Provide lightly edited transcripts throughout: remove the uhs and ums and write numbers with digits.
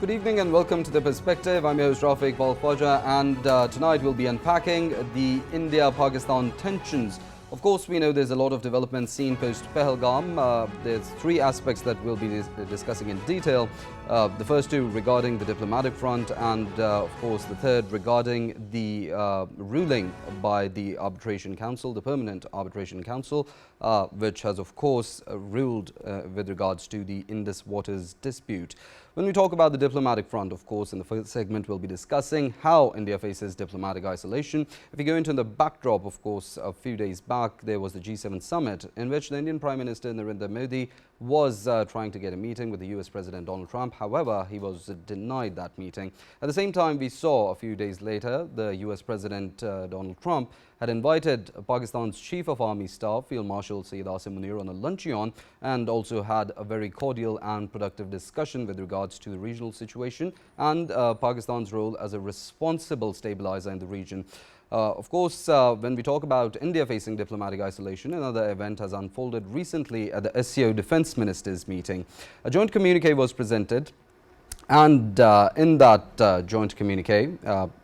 Good evening and welcome to The Perspective. I'm your host Rafae, Iqbal, Khawaja, and tonight we'll be unpacking the India-Pakistan tensions. Of course, we know there's a lot of developments seen post-Pahalgam. There's three aspects that we'll be discussing in detail. The first two regarding the diplomatic front, and of course the third regarding the ruling by the Arbitration Council, the Permanent Arbitration Council, which has of course ruled with regards to the Indus Waters dispute. When we talk about the diplomatic front, of course, in the first segment, we'll be discussing how India faces diplomatic isolation. If you go into the backdrop, of course, a few days back, there was the G7 summit in which the Indian Prime Minister Narendra Modi was trying to get a meeting with the US President Donald Trump. However, he was denied that meeting. At the same time, we saw a few days later, the US President Donald Trump had invited Pakistan's Chief of Army Staff, Field Marshal Syed on a luncheon, and also had a very cordial and productive discussion with regards to the regional situation and Pakistan's role as a responsible stabilizer in the region. Of course, when we talk about India facing diplomatic isolation, another event has unfolded recently at the SCO Defence Ministers meeting. A joint communique was presented, and in that joint communique,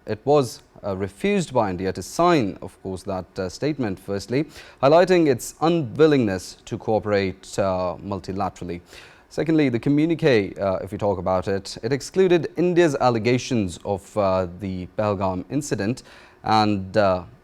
it was refused by India to sign, of course, that statement, firstly, highlighting its unwillingness to cooperate multilaterally. Secondly, the communique, if we talk about it, it excluded India's allegations of the Pahalgam incident and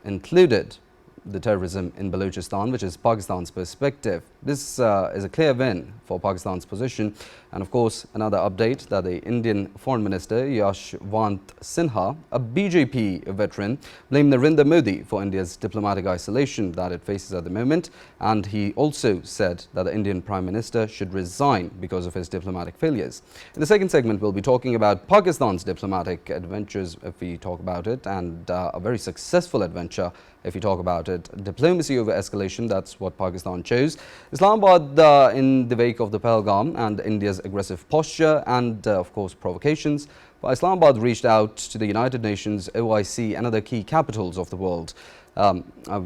included the terrorism in Balochistan, which is Pakistan's perspective. This is a clear win for Pakistan's position. And of course, another update that the Indian Foreign Minister Yashwant Sinha, a BJP veteran, blamed Narendra Modi for India's diplomatic isolation that it faces at the moment. And he also said that the Indian Prime Minister should resign because of his diplomatic failures. In the second segment, we'll be talking about Pakistan's diplomatic adventures, if we talk about it, and a very successful adventure, if you talk about it. Diplomacy over escalation, that's what Pakistan chose. Islamabad, in the wake of the Pahalgam and India's aggressive posture and, of course, provocations, Islamabad reached out to the United Nations, OIC and other key capitals of the world.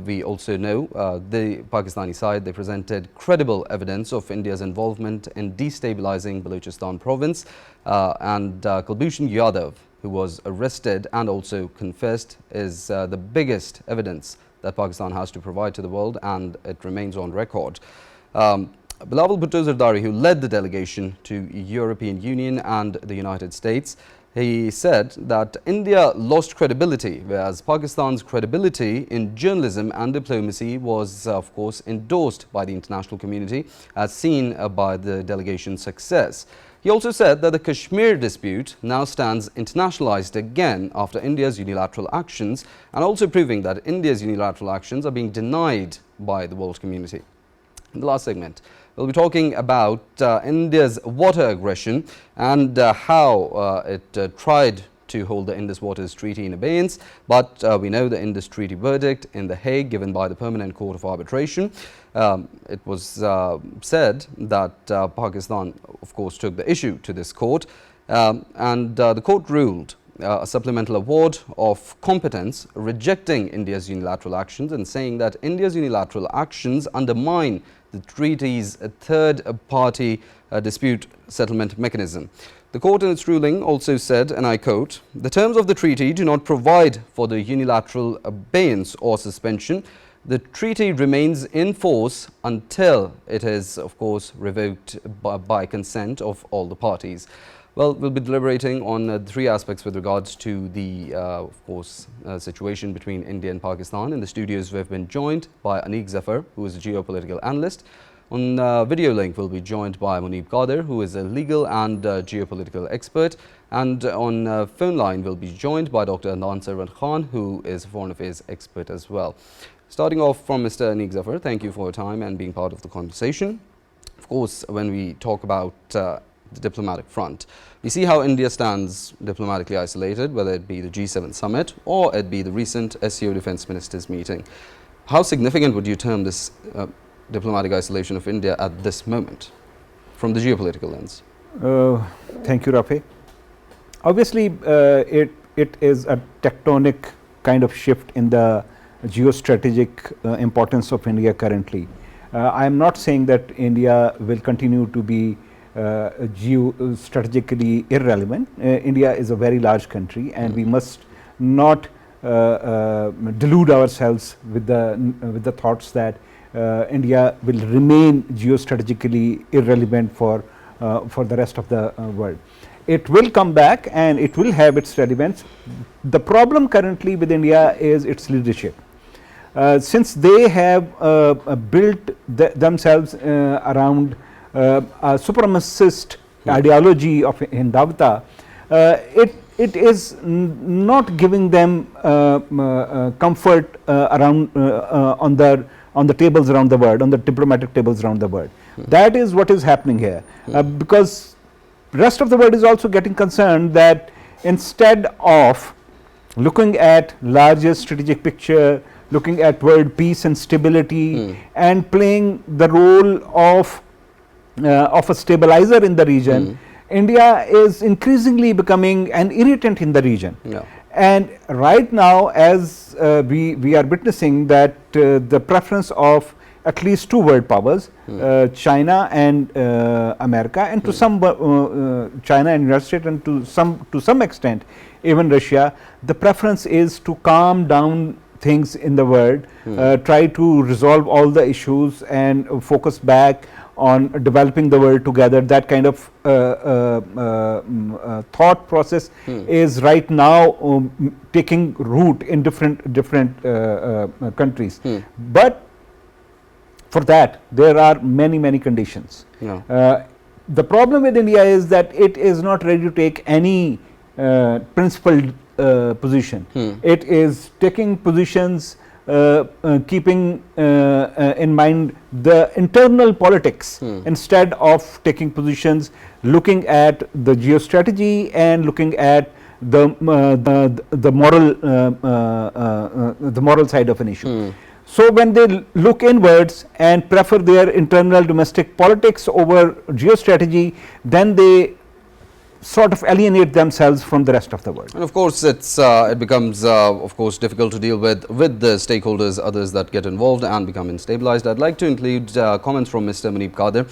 We also know the Pakistani side, they presented credible evidence of India's involvement in destabilizing Balochistan province, and Kulbhushan Yadav, who was arrested and also confessed, is the biggest evidence that Pakistan has to provide to the world, and it remains on record. Bilawal Bhutto Zardari, who led the delegation to European Union and the United States, he said that India lost credibility, whereas Pakistan's credibility in journalism and diplomacy was, of course, endorsed by the international community, as seen by the delegation's success. He also said that the Kashmir dispute now stands internationalized again after India's unilateral actions, and also proving that India's unilateral actions are being denied by the world community. In the last segment, we'll be talking about India's water aggression and how it tried to hold the Indus Waters Treaty in abeyance, but we know the Indus Treaty verdict in The Hague given by the Permanent Court of Arbitration. It was said that Pakistan, of course, took the issue to this court, and the court ruled a supplemental award of competence, rejecting India's unilateral actions and saying that India's unilateral actions undermine the treaty's third-party dispute settlement mechanism. The court in its ruling also said, and I quote, "The terms of the treaty do not provide for the unilateral abeyance or suspension. The treaty remains in force until it is, of course, revoked by consent of all the parties." Well, we'll be deliberating on three aspects with regards to the, of course, situation between India and Pakistan. In the studios, we've been joined by Aniq Zafar, who is a geopolitical analyst. On video link, we'll be joined by Muneeb Qadir, who is a legal and geopolitical expert. And on phone line, we'll be joined by Dr. Adnan, who is a foreign affairs expert as well. Starting off from Mr. Aniq Zafar, thank you for your time and being part of the conversation. Of course, when we talk about the diplomatic front, we see how India stands diplomatically isolated, whether it be the G7 summit or it be the recent SCO Defence Ministers meeting. How significant would you term this diplomatic isolation of India at this moment from the geopolitical lens? Thank you, Rafae. Obviously, it is a tectonic kind of shift in the geostrategic importance of India currently. I am not saying that India will continue to be geostrategically irrelevant. India is a very large country, and we must not delude ourselves with the thoughts that India will remain geostrategically irrelevant for the rest of the world. It will come back and it will have its relevance. The problem currently with India is its leadership. Since they have built themselves around a supremacist ideology of Hindavata, it is not giving them comfort around on the tables around the world, on the diplomatic tables around the world. That is what is happening here, because rest of the world is also getting concerned that instead of looking at larger strategic picture, looking at world peace and stability, and playing the role of a stabilizer in the region, India is increasingly becoming an irritant in the region. And right now, as we are witnessing that the preference of at least two world powers, China and America, and to some China and United States, and to some extent even Russia, the preference is to calm down things in the world, try to resolve all the issues and focus back on developing the world together. That kind of thought process is right now taking root in different countries. But for that, there are many conditions. The problem with India is that it is not ready to take any principled position. It is taking positions keeping in mind the internal politics instead of taking positions looking at the geostrategy and looking at the moral side of an issue. So when they look inwards and prefer their internal domestic politics over geostrategy, then they sort of alienate themselves from the rest of the world. And of course, it becomes, of course, difficult to deal with the stakeholders, others that get involved and become instabilized. I'd like to include comments from Mr. Muneeb Qadir.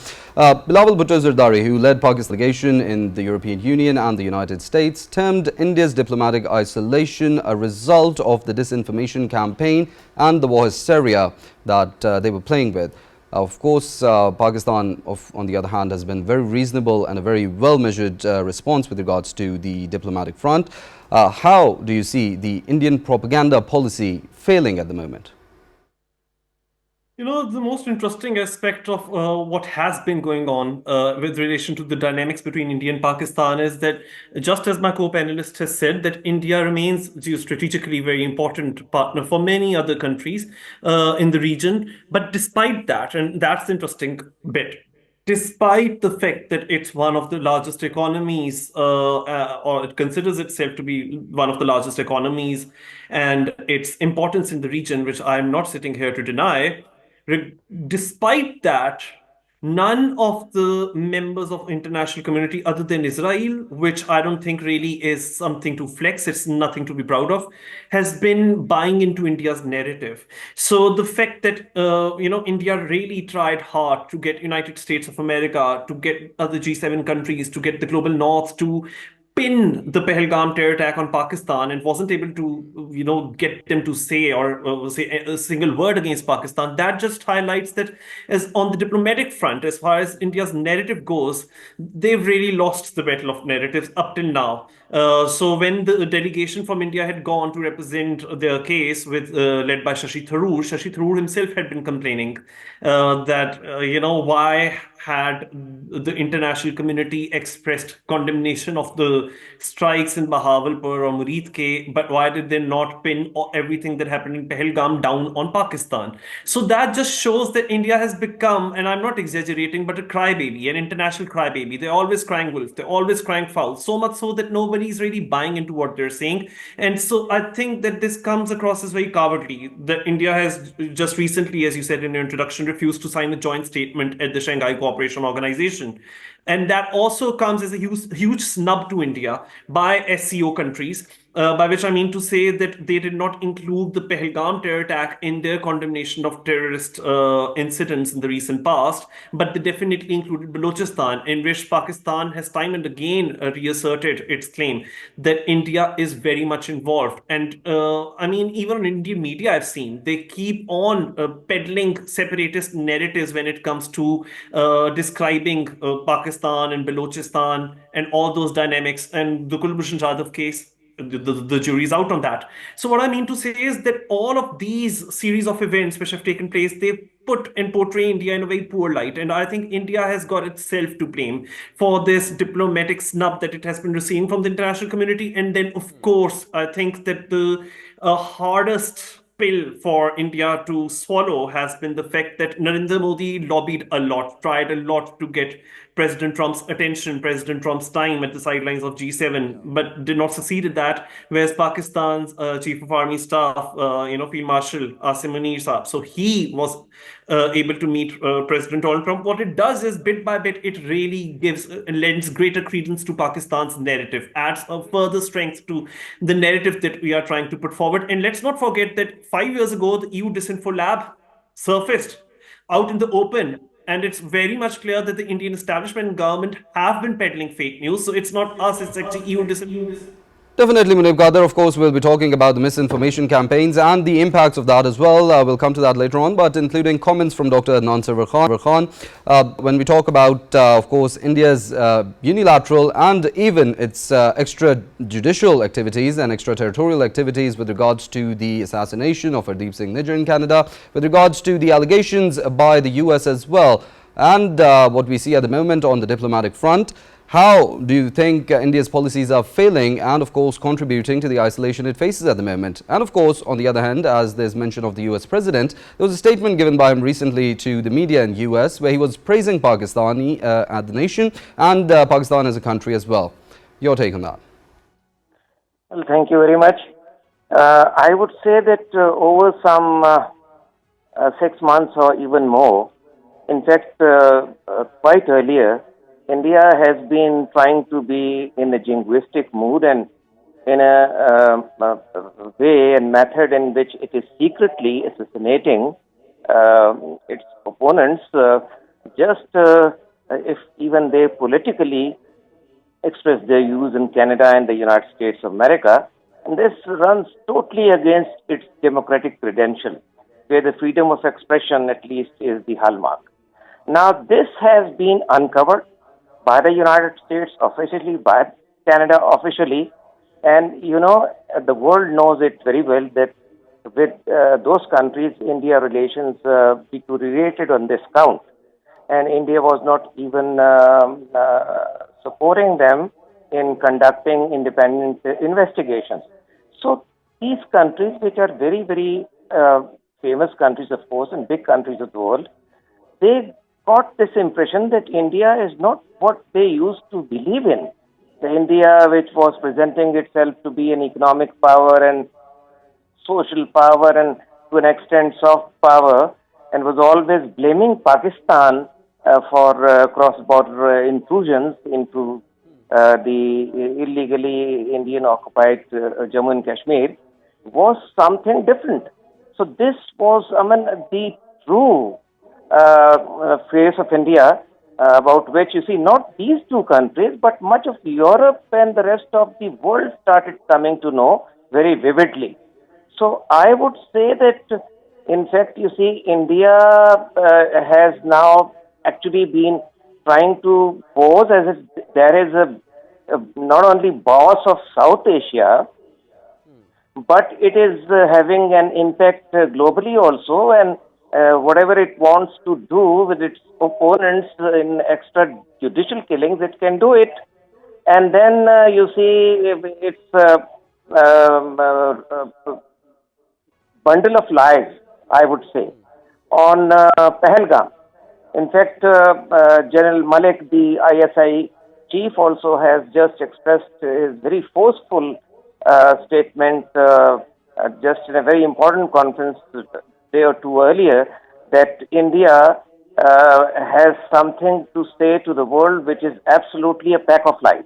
Bilawal Bhutto Zardari, who led Pakistan's delegation in the European Union and the United States, termed India's diplomatic isolation a result of the disinformation campaign and the war hysteria that they were playing with. Of course, Pakistan, on the other hand, has been very reasonable and a very well-measured response with regards to the diplomatic front. How do you see the Indian propaganda policy failing at the moment? You know, the most interesting aspect of what has been going on with relation to the dynamics between India and Pakistan is that, just as my co-panelist has said, that India remains geostrategically very important partner for many other countries in the region. But despite that, and that's the interesting bit, despite the fact that it's one of the largest economies, or it considers itself to be one of the largest economies, and its importance in the region, which I'm not sitting here to deny, despite that, none of the members of international community other than Israel, which I don't think really is something to flex, it's nothing to be proud of, has been buying into India's narrative. So the fact that, India really tried hard to get United States of America, to get other G7 countries, to get the global north to pin the Pahalgam terror attack on Pakistan and wasn't able to, get them to say or say a single word against Pakistan. That just highlights that, as on the diplomatic front, as far as India's narrative goes, they've really lost the battle of narratives up till now. So when the delegation from India had gone to represent their case led by Shashi Tharoor himself had been complaining that, why had the international community expressed condemnation of the strikes in Bahawalpur or Murid Ke, but why did they not pin everything that happened in Pahalgam down on Pakistan? So that just shows that India has become, and I'm not exaggerating, but a crybaby, an international crybaby. They're always crying wolf, they're always crying foul, so much so that nobody's really buying into what they're saying. And so I think that this comes across as very cowardly, that India has just recently, as you said in your introduction, refused to sign a joint statement at the Shanghai Cooperation Organization. And that also comes as a huge snub to India by SCO countries. By which I mean to say that they did not include the Pahalgam terror attack in their condemnation of terrorist incidents in the recent past, but they definitely included Balochistan, in which Pakistan has time and again reasserted its claim that India is very much involved. And I mean, even on Indian media, I've seen they keep on peddling separatist narratives when it comes to describing Pakistan and Balochistan and all those dynamics. And the Kulbhushan Jadhav case, the jury's out on that. So what I mean to say is that all of these series of events which have taken place, they put and portray India in a very poor light. And I think India has got itself to blame for this diplomatic snub that it has been receiving from the international community. And then, of course, I think that the hardest pill for India to swallow has been the fact that Narendra Modi lobbied a lot, tried a lot to get President Trump's attention, President Trump's time at the sidelines of G7, but did not succeed at that. Whereas Pakistan's Chief of Army Staff, Field Marshal Asim Munir Saab, so he was able to meet President Donald Trump. What it does is, bit by bit, it really lends greater credence to Pakistan's narrative, adds a further strength to the narrative that we are trying to put forward. And let's not forget that 5 years ago, the EU Disinfo Lab surfaced out in the open. And it's very much clear that the Indian establishment and government have been peddling fake news. So it's not us, it's actually EU Disinfo. Definitely, Muneeb Qadir. Of course, we'll be talking about the misinformation campaigns and the impacts of that as well. We'll come to that later on, but including comments from Dr. Adnan Sarwar. When we talk about, of course, India's unilateral and even its extrajudicial activities and extraterritorial activities with regards to the assassination of Hardeep Singh Nijjar in Canada, with regards to the allegations by the US as well, and what we see at the moment on the diplomatic front. How do you think India's policies are failing and, of course, contributing to the isolation it faces at the moment? And, of course, on the other hand, as there's mention of the US president, there was a statement given by him recently to the media in US where he was praising Pakistani as the nation and Pakistan as a country as well. Your take on that? Well, thank you very much. I would say that over some 6 months or even more, in fact, quite earlier, India has been trying to be in a jingoistic mood and in a way and method in which it is secretly assassinating its opponents, if even they politically express their views in Canada and the United States of America. And this runs totally against its democratic credential, where the freedom of expression at least is the hallmark. Now, this has been uncovered by the United States officially, by Canada officially, and the world knows it very well that with those countries, India relations deteriorated on this count, and India was not even supporting them in conducting independent investigations. So these countries, which are very, very famous countries, of course, and big countries of the world, they got this impression that India is not what they used to believe in. The India which was presenting itself to be an economic power and social power and to an extent soft power, and was always blaming Pakistan for cross-border intrusions into the illegally Indian-occupied Jammu and Kashmir, was something different. So this was, the true face of India, about which you see not these two countries, but much of Europe and the rest of the world started coming to know very vividly. So I would say that, in fact, you see, India has now actually been trying to pose as if there is a not only boss of South Asia, but it is having an impact globally also, and whatever it wants to do with its opponents in extrajudicial killings, it can do it. And then you see it's bundle of lies, I would say, on Pahalgam. In fact, General Malik, the ISI chief, also has just expressed his very forceful statement just in a very important conference a day or two earlier, that India has something to say to the world which is absolutely a pack of lies.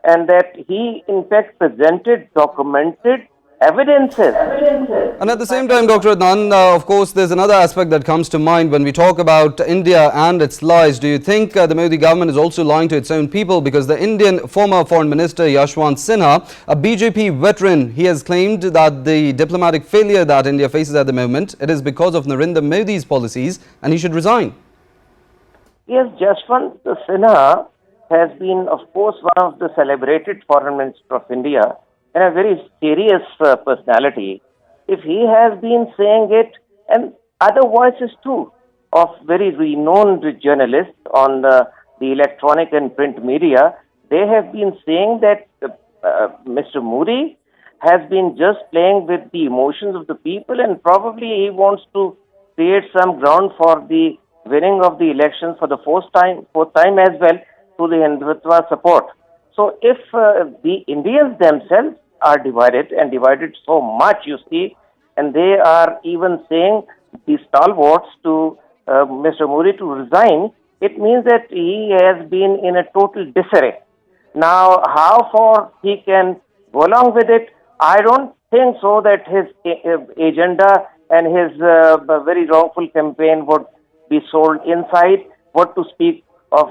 and that he in fact presented documented evidences. And at the same time, Dr. Adnan, of course, there's another aspect that comes to mind when we talk about India and its lies. Do you think the Modi government is also lying to its own people? Because the Indian former Foreign Minister Yashwant Sinha, a BJP veteran, he has claimed that the diplomatic failure that India faces at the moment, it is because of Narendra Modi's policies and he should resign. Yes, Jashwant Sinha has been, of course, one of the celebrated foreign ministers of India and a very serious personality. If he has been saying it, and other voices too, of very renowned journalists on the electronic and print media, they have been saying that Mr. Modi has been just playing with the emotions of the people, and probably he wants to create some ground for the winning of the elections for the fourth time as well through the Hindutva support. So if the Indians themselves are divided and divided so much, you see, and they are even saying the stalwarts to Mr. Modi to resign, it means that he has been in a total disarray. Now, how far he can go along with it, I don't think so that his agenda and his very wrongful campaign would be sold inside, what to speak of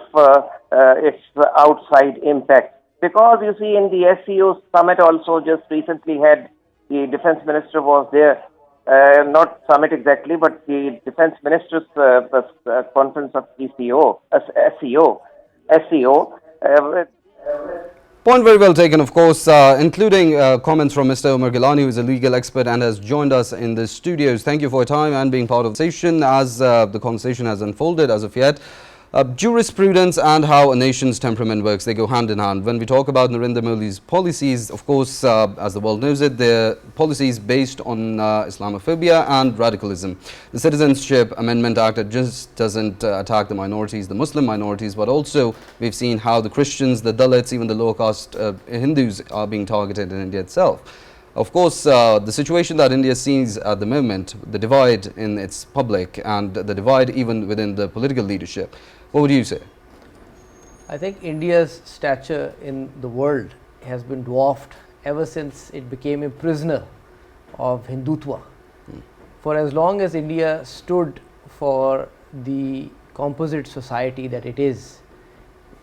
its outside impact. Because you see, in the SCO summit also just recently had, the defense minister was there, not summit exactly, but the defense ministers conference of SCO. Point very well taken, of course, including comments from Mr. Umar Gillani, who is a legal expert and has joined us in the studios. Thank you for your time and being part of the conversation as the conversation has unfolded as of yet. Jurisprudence and how a nation's temperament works, they go hand in hand. When we talk about Narendra Modi's policies, of course, as the world knows it, they're policies based on Islamophobia and radicalism. The Citizenship Amendment Act, it just doesn't attack the minorities, the Muslim minorities, but also we've seen how the Christians, the Dalits, even the lower caste Hindus are being targeted in India itself. Of course, the situation that India sees at the moment, the divide in its public and the divide even within the political leadership, what would you say? I think India's stature in the world has been dwarfed ever since it became a prisoner of Hindutva. For as long as India stood for the composite society that it is,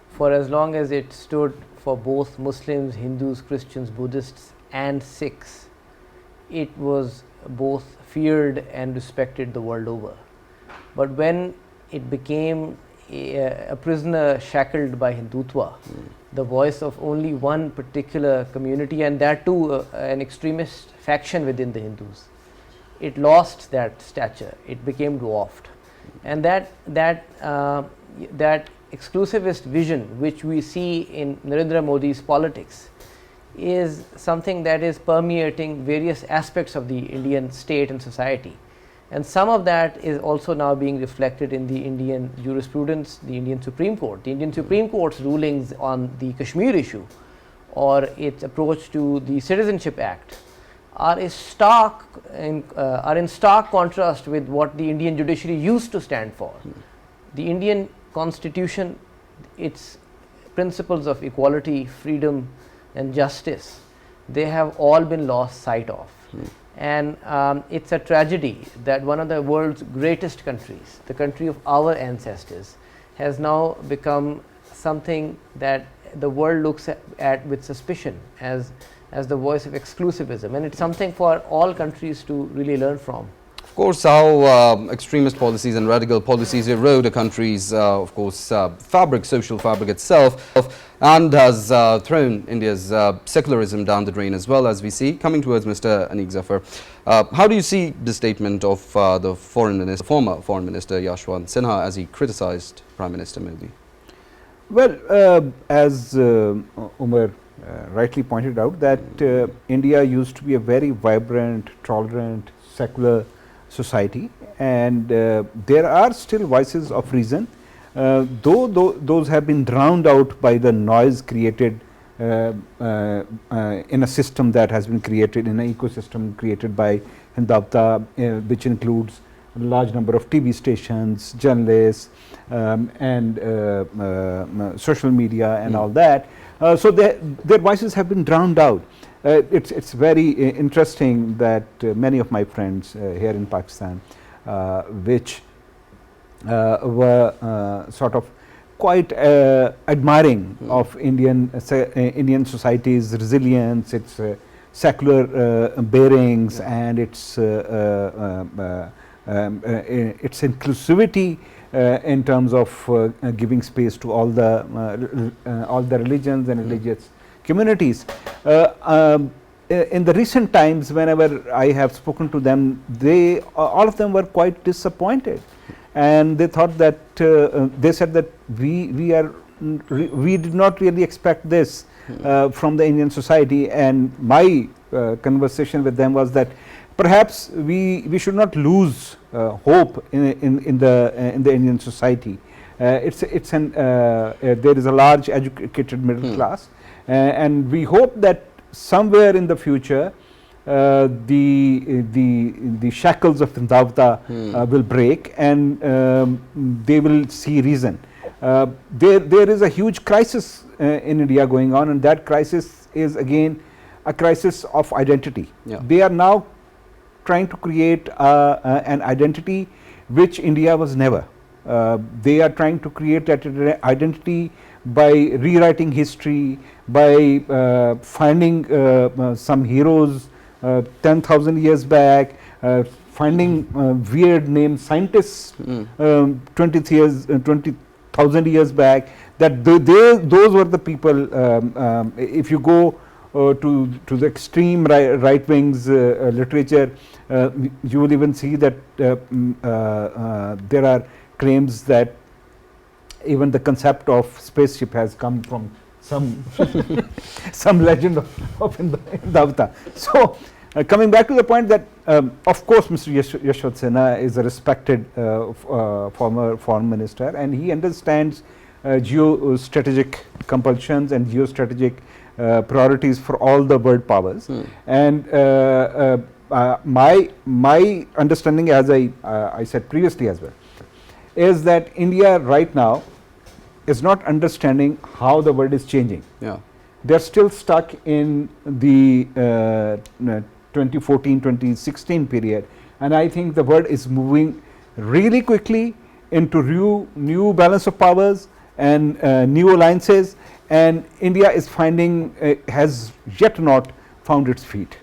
for as long as it stood for both Muslims, Hindus, Christians, Buddhists and Sikhs, it was both feared and respected the world over. But when it became a prisoner shackled by Hindutva, the voice of only one particular community, and that too an extremist faction within the Hindus, it lost that stature, it became dwarfed. And that exclusivist vision which we see in Narendra Modi's politics is something that is permeating various aspects of the Indian state and society. And some of that is also now being reflected in the Indian jurisprudence, the Indian Supreme Court. The Indian Supreme Court's rulings on the Kashmir issue or its approach to the Citizenship Act are in stark contrast with what the Indian judiciary used to stand for. The Indian Constitution, its principles of equality, freedom and justice, they have all been lost sight of. And it's a tragedy that one of the world's greatest countries, the country of our ancestors, has now become something that the world looks at with suspicion as the voice of exclusivism, and it's something for all countries to really learn from. Of course, how extremist policies and radical policies erode a country's, of course, social fabric itself, and has thrown India's secularism down the drain as well, as we see. Coming towards Mr. Aniq Zafar, how do you see the statement of the former Foreign Minister Yashwant Sinha as he criticized Prime Minister Modi? Well, as Umar rightly pointed out, that India used to be a very vibrant, tolerant, secular society, and there are still voices of reason, though those have been drowned out by the noise created in a system that has been created, in an ecosystem created by Hindutva, which includes large number of TV stations, journalists, and social media and all that. So their voices have been drowned out. It's very interesting that many of my friends here in Pakistan, which were sort of quite admiring of Indian society's resilience, its secular bearings, and its inclusivity in terms of giving space to all the religions and religious communities. In the recent times, whenever I have spoken to them, all of them were quite disappointed, and they thought that they said that we did not really expect this from the Indian society. And my conversation with them was that perhaps we should not lose hope in the Indian society. There is a large educated middle class, and we hope that somewhere in the future the shackles of Hindutva will break, and they will see reason. There is a huge crisis in India going on, and that crisis is again a crisis of identity. Yeah. They are now trying to create an identity which India was never. They are trying to create that identity by rewriting history, by finding some heroes 10,000 years back, finding weird name scientists 20,000 years back, that those were the people. If you go to the extreme right wing's literature, you will even see that there are claims that even the concept of spaceship has come from some some legend of Hindutva. So coming back to the point that of course Mr. Yashwant Sinha is a respected former foreign minister, and he understands geostrategic compulsions and geostrategic priorities for all the world powers. And my understanding, as I said previously as well, is that India right now is not understanding how the world is changing. Yeah. They're still stuck in the 2014-2016 period, and I think the world is moving really quickly into new balance of powers and new alliances, and India is has yet not found its feet.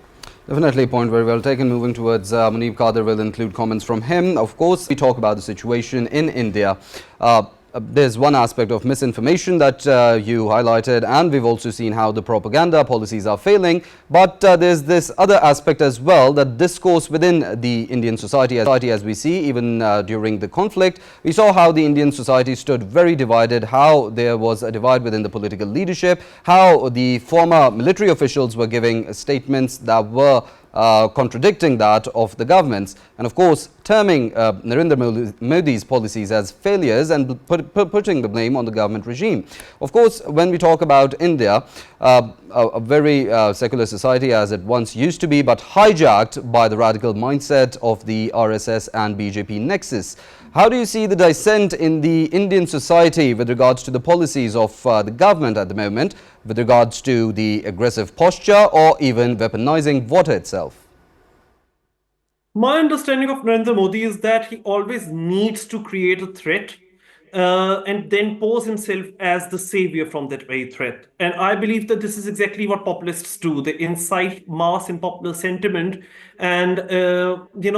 Definitely, point very well taken. Moving towards Muneeb Qadir, will include comments from him. Of course, we talk about the situation in India. There's one aspect of misinformation that you highlighted, and we've also seen how the propaganda policies are failing. But there's this other aspect as well, that discourse within the Indian society as we see, even during the conflict, we saw how the Indian society stood very divided, how there was a divide within the political leadership, how the former military officials were giving statements that were contradicting that of the governments, and of course terming Narendra Modi's policies as failures and putting the blame on the government regime. Of course, when we talk about India, a very secular society as it once used to be, but hijacked by the radical mindset of the RSS and BJP nexus. How do you see the dissent in the Indian society with regards to the policies of the government at the moment, with regards to the aggressive posture or even weaponizing water itself? My understanding of Narendra Modi is that he always needs to create a threat and then pose himself as the savior from that very threat. And I believe that this is exactly what populists do. They incite mass and popular sentiment, and they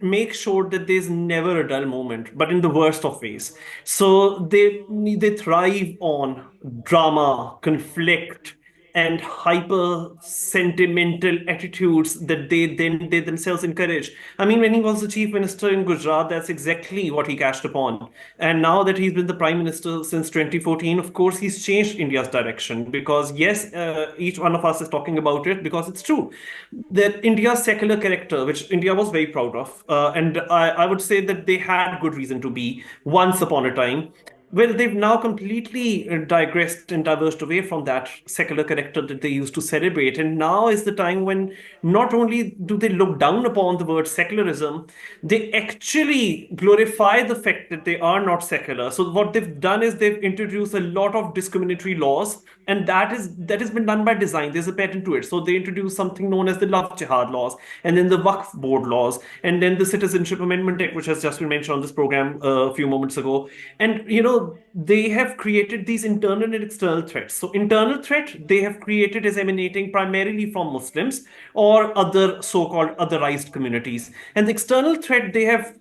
make sure that there's never a dull moment, but in the worst of ways. So they thrive on drama, conflict, and hyper sentimental attitudes that they themselves encourage. I mean, when he was the chief minister in Gujarat, that's exactly what he cashed upon. And now that he's been the prime minister since 2014, of course, he's changed India's direction, because yes, each one of us is talking about it because it's true that India's secular character, which India was very proud of, and I would say that they had good reason to be once upon a time, Well, they've now completely digressed and diverged away from that secular character that they used to celebrate. And now is the time when not only do they look down upon the word secularism, they actually glorify the fact that they are not secular. So what they've done is they've introduced a lot of discriminatory laws, and that has been done by design. There's a pattern to it. So they introduced something known as the Love Jihad laws, and then the Waqf Board laws, and then the Citizenship Amendment Act, which has just been mentioned on this program a few moments ago. And they have created these internal and external threats. So internal threat they have created is emanating primarily from Muslims or other so-called otherized communities. And the external threat they have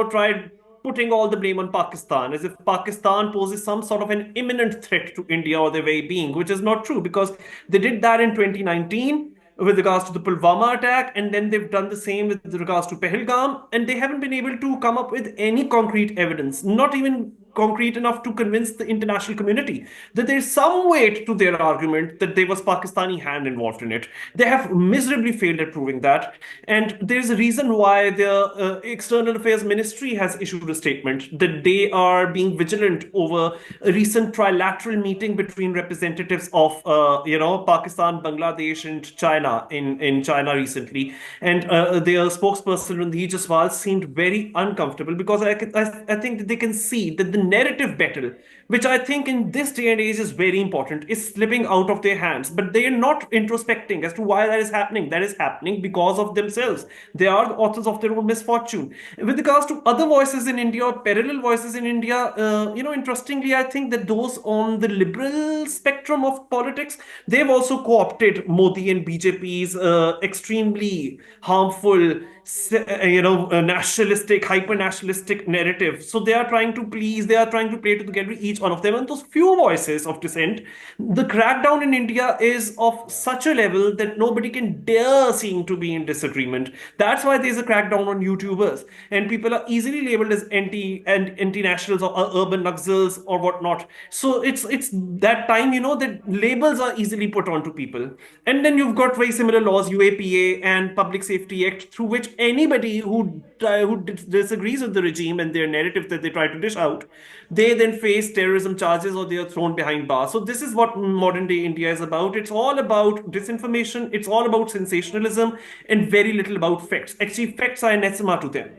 tried putting all the blame on Pakistan, as if Pakistan poses some sort of an imminent threat to India or their very being, which is not true, because they did that in 2019 with regards to the Pulwama attack, and then they've done the same with regards to Pahalgam, and they haven't been able to come up with any concrete evidence, not even concrete enough to convince the international community that there's some weight to their argument that there was Pakistani hand involved in it. They have miserably failed at proving that. And there's a reason why the External Affairs Ministry has issued a statement that they are being vigilant over a recent trilateral meeting between representatives of, Pakistan, Bangladesh, and China in China recently. And their spokesperson, Randeep Jaswal, seemed very uncomfortable because I think that they can see that the narrative battle, which I think in this day and age is very important, is slipping out of their hands. But they are not introspecting as to why that is happening. That is happening because of themselves. They are the authors of their own misfortune. With regards to other voices in India or parallel voices in India, interestingly, I think that those on the liberal spectrum of politics, they've also co-opted Modi and BJP's extremely harmful, nationalistic, hyper-nationalistic narrative. So they are trying to please, they are trying to play together each one of them. And those few voices of dissent, the crackdown in India is of such a level that nobody can dare seem to be in disagreement. That's why there's a crackdown on YouTubers, and people are easily labeled as anti-nationals or urban Naxals or whatnot. So it's that time, that labels are easily put onto people. And then you've got very similar laws, UAPA and Public Safety Act, through which anybody who disagrees with the regime and their narrative that they try to dish out, they then face terrorism charges or they are thrown behind bars. So this is what modern day India is about. It's all about disinformation. It's all about sensationalism and very little about facts. Actually, facts are anathema to them.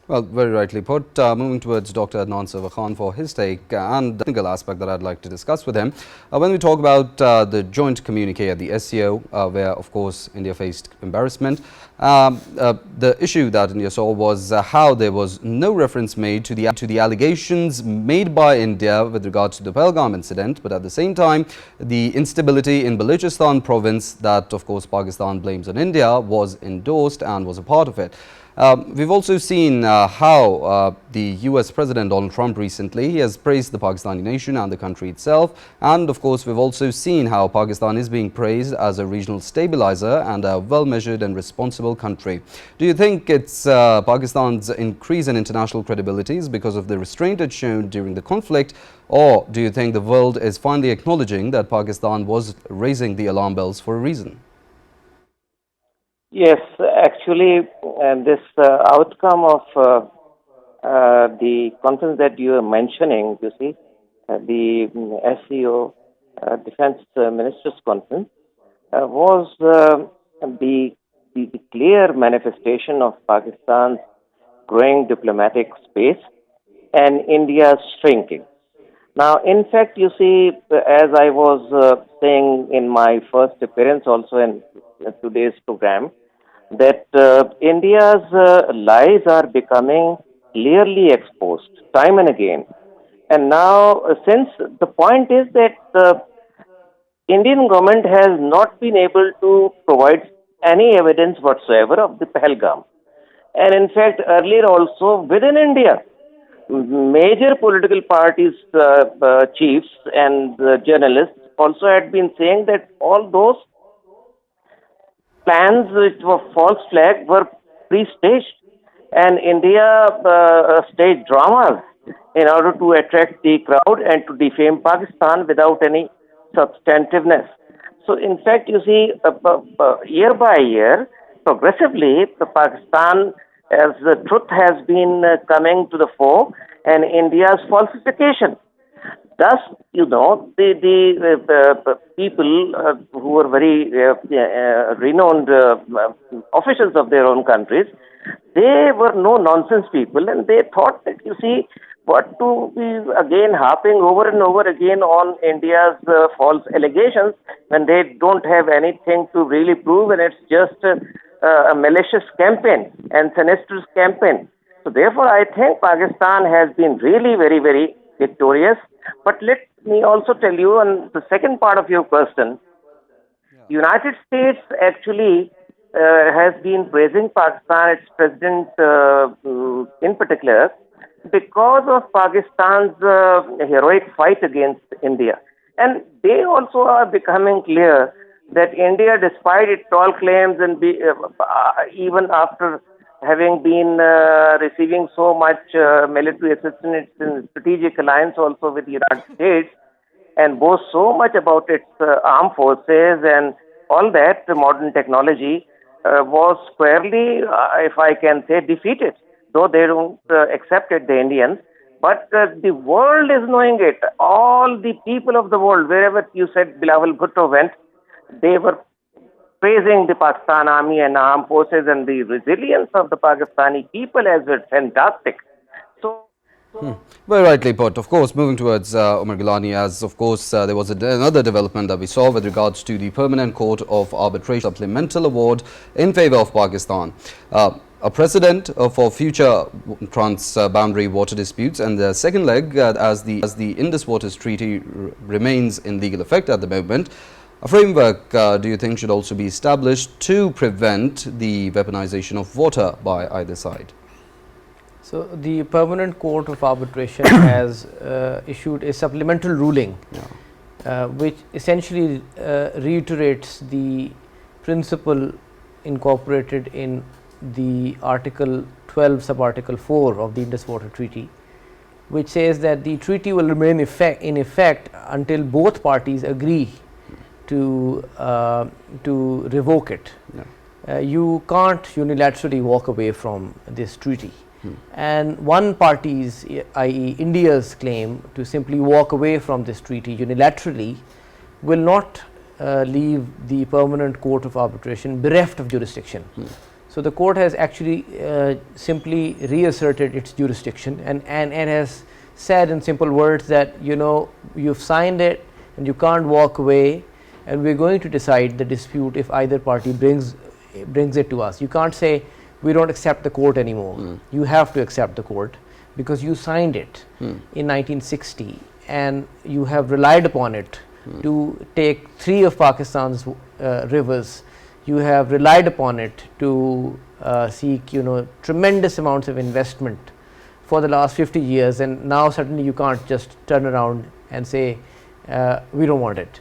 Well, very rightly put. Moving towards Dr. Adnan Khan for his take and the technical aspect that I'd like to discuss with him. When we talk about the joint communique at the SCO, where, of course, India faced embarrassment, the issue that India saw was how there was no reference made to the allegations made by India with regards to the Pahalgam incident, but at the same time, the instability in Balochistan province that, of course, Pakistan blames on India was endorsed and was a part of it. We've also seen how the US President Donald Trump recently, he has praised the Pakistani nation and the country itself. And of course, we've also seen how Pakistan is being praised as a regional stabilizer and a well-measured and responsible country. Do you think it's Pakistan's increase in international credibility is because of the restraint it shown during the conflict? Or do you think the world is finally acknowledging that Pakistan was raising the alarm bells for a reason? Yes, actually, this outcome of the conference that you are mentioning, you see, the SCO Defense Ministers Conference, was the clear manifestation of Pakistan's growing diplomatic space and India's shrinking. Now, in fact, you see, as I was saying in my first appearance also in today's program, that India's lies are becoming clearly exposed time and again. And now, since the point is that the Indian government has not been able to provide any evidence whatsoever of the Pahalgam. And in fact, earlier also within India, major political parties, chiefs and journalists also had been saying that all those plans which were false flag were pre-staged, and India staged dramas in order to attract the crowd and to defame Pakistan without any substantiveness. So in fact, you see, year by year, progressively, Pakistan as the truth has been coming to the fore and India's falsification. Thus, the people who were very renowned officials of their own countries, they were no nonsense people, and they thought that, what to be again harping over and over again on India's false allegations when they don't have anything to really prove, and it's just a malicious campaign and sinister campaign. So therefore, I think Pakistan has been really very, very victorious. But let me also tell you on the second part of your question, United States actually has been praising Pakistan, its president in particular, because of Pakistan's heroic fight against India. And they also are becoming clear that India, despite its tall claims and even after having been receiving so much military assistance in strategic alliance also with the United States, and boasts so much about its armed forces and all that modern technology, was squarely, if I can say, defeated, though they don't accept it, the Indians. But the world is knowing it. All the people of the world, wherever you said Bilawal Bhutto went, they were praising the Pakistan army and armed forces, and the resilience of the Pakistani people has been fantastic. So, Very rightly put. Of course, moving towards Umar Gillani, as of course there was another development that we saw with regards to the Permanent Court of Arbitration Supplemental Award in favor of Pakistan. A precedent for future trans-boundary water disputes, and the second leg, as the Indus Waters Treaty remains in legal effect at the moment. A framework, do you think, should also be established to prevent the weaponization of water by either side? So, the Permanent Court of Arbitration has issued a supplemental ruling, which essentially reiterates the principle incorporated in the Article 12, Subarticle 4 of the Indus Water Treaty, which says that the treaty will remain in effect until both parties agree to revoke it. You can't unilaterally walk away from this treaty. And one party's, i.e. India's claim to simply walk away from this treaty unilaterally will not leave the Permanent Court of Arbitration bereft of jurisdiction. So, the court has actually simply reasserted its jurisdiction and has said in simple words that, you've signed it and you can't walk away, and we're going to decide the dispute if either party brings it to us. You can't say we don't accept the court anymore. You have to accept the court because you signed it in 1960 and you have relied upon it to take 3 of Pakistan's rivers. You have relied upon it to seek tremendous amounts of investment for the last 50 years, and now suddenly you can't just turn around and say we don't want it.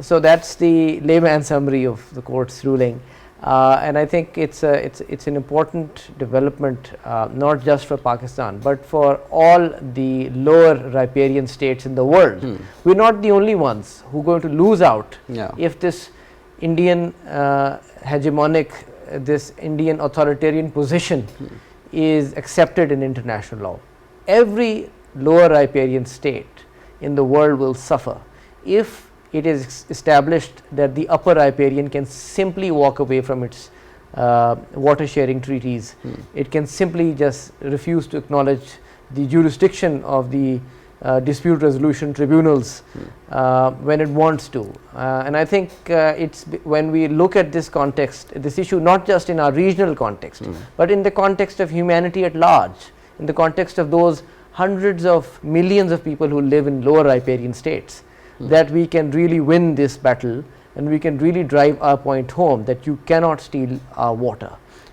So that's the layman summary of the court's ruling, and I think it's an important development, not just for Pakistan but for all the lower riparian states in the world. We're not the only ones who are going to lose out if this Indian hegemonic, this Indian authoritarian position is accepted in international law. Every lower riparian state in the world will suffer if it is established that the upper riparian can simply walk away from its water sharing treaties. It can simply just refuse to acknowledge the jurisdiction of the dispute resolution tribunals when it wants to. And I think when we look at this context, this issue not just in our regional context, but in the context of humanity at large, in the context of those hundreds of millions of people who live in lower riparian states, that we can really win this battle and we can really drive our point home that you cannot steal our water.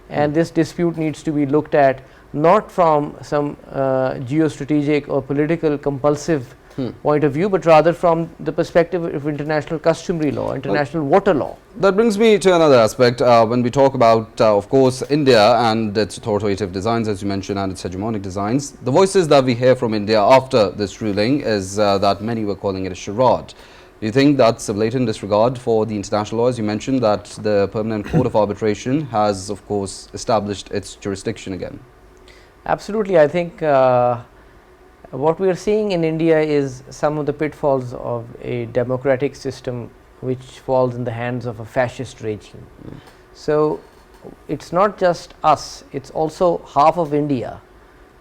And this dispute needs to be looked at not from some geostrategic or political compulsive point of view, but rather from the perspective of international customary law, international water law. That brings me to another aspect. When we talk about, of course, India and its authoritative designs, as you mentioned, and its hegemonic designs, the voices that we hear from India after this ruling is that many were calling it a charade. Do you think that's a blatant disregard for the international laws? You mentioned that the Permanent Court of Arbitration has, of course, established its jurisdiction again. Absolutely. I think what we are seeing in India is some of the pitfalls of a democratic system which falls in the hands of a fascist regime. So, it's not just us, it's also half of India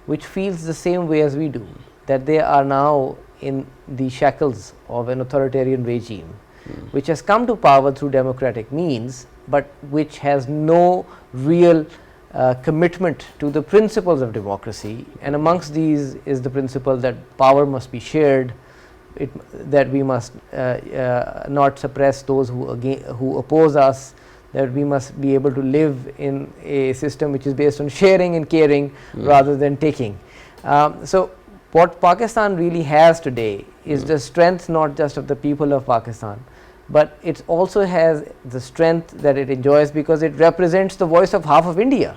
which feels the same way as we do, that they are now in the shackles of an authoritarian regime which has come to power through democratic means, but which has no real commitment to the principles of democracy, and amongst these is the principle that power must be shared, that we must not suppress those who oppose us, that we must be able to live in a system which is based on sharing and caring rather than taking. So, what Pakistan really has today is the strength not just of the people of Pakistan, but it also has the strength that it enjoys because it represents the voice of half of India.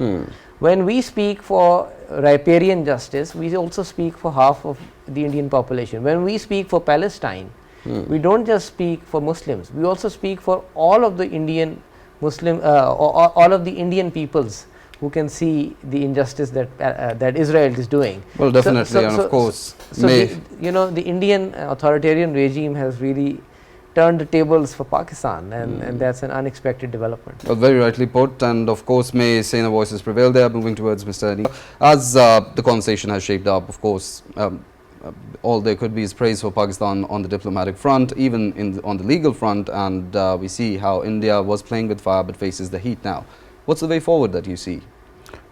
When we speak for riparian justice, we also speak for half of the Indian population. When we speak for Palestine, we don't just speak for Muslims, we also speak for all of the Indian all of the Indian peoples who can see the injustice that that Israel is doing. Well, definitely, and of course, the Indian authoritarian regime has really turned the tables for Pakistan, and that's an unexpected development. Well, very rightly put, and of course, may saner voices prevail there. Moving towards Mr. Aniq. As the conversation has shaped up, of course, all there could be is praise for Pakistan on the diplomatic front, even on the legal front, and we see how India was playing with fire but faces the heat now. What's the way forward that you see?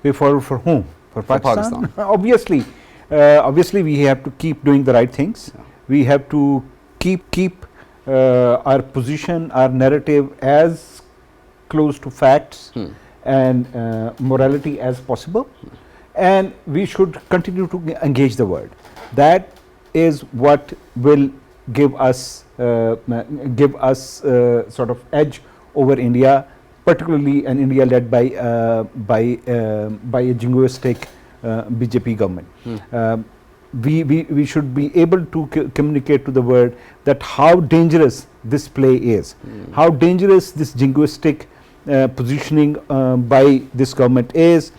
Way forward for whom? For Pakistan? Pakistan. Obviously, we have to keep doing the right things. Yeah. We have to keep our position, our narrative as close to facts and morality as possible, and we should continue to engage the world. That is what will give us sort of edge over India, particularly an India led by a jingoistic BJP government. We should be able to communicate to the world that how dangerous this play is, how dangerous this jingoistic positioning by this government is.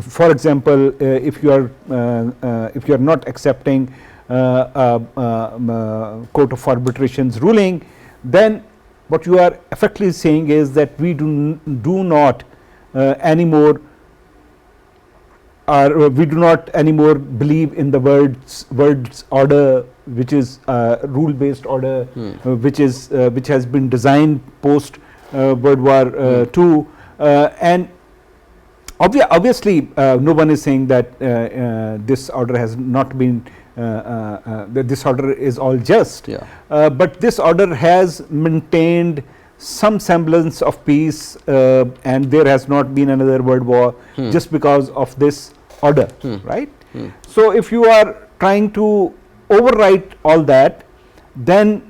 For example, if you are not accepting Court of Arbitration's ruling, then what you are effectively saying is that we do not anymore believe in the world's order, which is rule based order, which has been designed post World War II, and obviously no one is saying that this order has not been that this order is all just, but this order has maintained some semblance of peace, and there has not been another world war just because of this order, right? So if you are trying to overwrite all that, then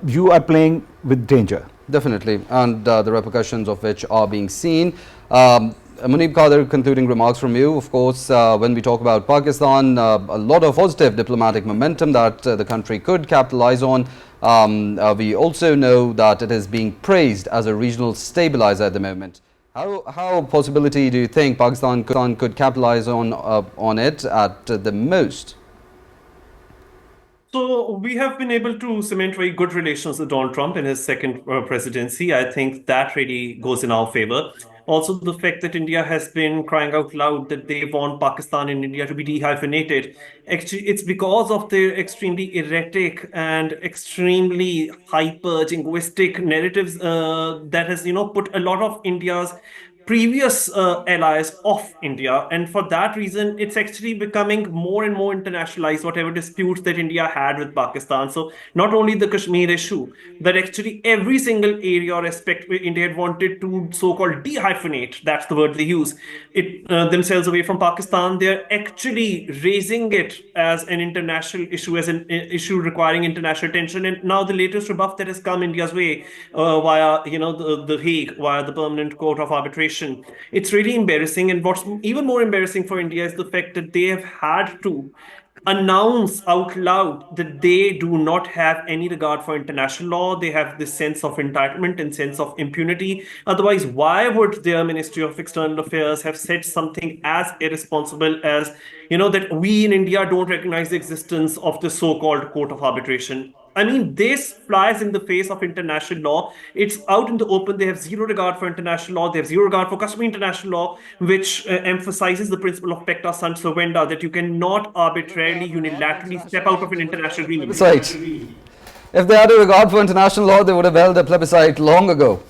you are playing with danger. Definitely, and the repercussions of which are being seen. Muneeb Qadir, concluding remarks from you. Of course, when we talk about Pakistan, a lot of positive diplomatic momentum that the country could capitalize on. We also know that it is being praised as a regional stabilizer at the moment. How possibility do you think Pakistan could capitalize on it at the most? So we have been able to cement very good relations with Donald Trump in his second presidency. I think that really goes in our favor. Also, the fact that India has been crying out loud that they want Pakistan and India to be dehyphenated. Actually, it's because of their extremely erratic and extremely hyper-jingoistic narratives that has, put a lot of India's previous allies of India, and for that reason it's actually becoming more and more internationalized, whatever disputes that India had with Pakistan. So not only the Kashmir issue, but actually every single area or aspect where India had wanted to so-called dehyphenate, that's the word they use, it themselves away from Pakistan, they're actually raising it as an international issue, as an issue requiring international attention. And now the latest rebuff that has come India's way via the Hague, via the Permanent Court of Arbitration, cohabitation. It's really embarrassing. And what's even more embarrassing for India is the fact that they have had to announce out loud that they do not have any regard for international law. They have this sense of entitlement and sense of impunity. Otherwise, why would their Ministry of External Affairs have said something as irresponsible as, that we in India don't recognize the existence of the so-called court of arbitration? I mean, this flies in the face of international law. It's out in the open. They have zero regard for international law. They have zero regard for customary international law, which emphasizes the principle of pacta sunt servanda, that you cannot arbitrarily, unilaterally step out of an international agreement. Right. If they had a regard for international law, they would have held a plebiscite long ago.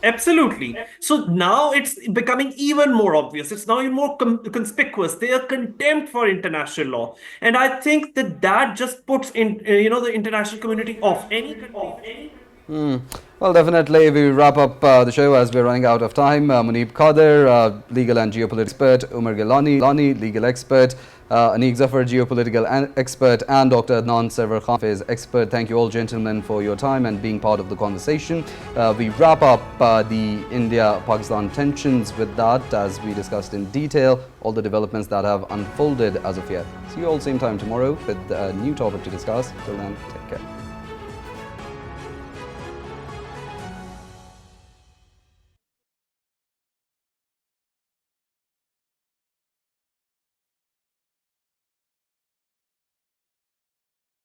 Absolutely. So now it's becoming even more obvious. It's now even more conspicuous. Their contempt for international law, and I think that just puts in the international community off any. Well, definitely, we wrap up the show as we're running out of time. Muneeb Qadir, legal and geopolitical expert; Umar Gillani, legal expert; Aniq Zafar, geopolitical expert; and Dr. Adnan Sarwar, expert. Thank you all, gentlemen, for your time and being part of the conversation. We wrap up the India-Pakistan tensions with that, as we discussed in detail all the developments that have unfolded as of yet. See you all same time tomorrow with a new topic to discuss. Till then, take care.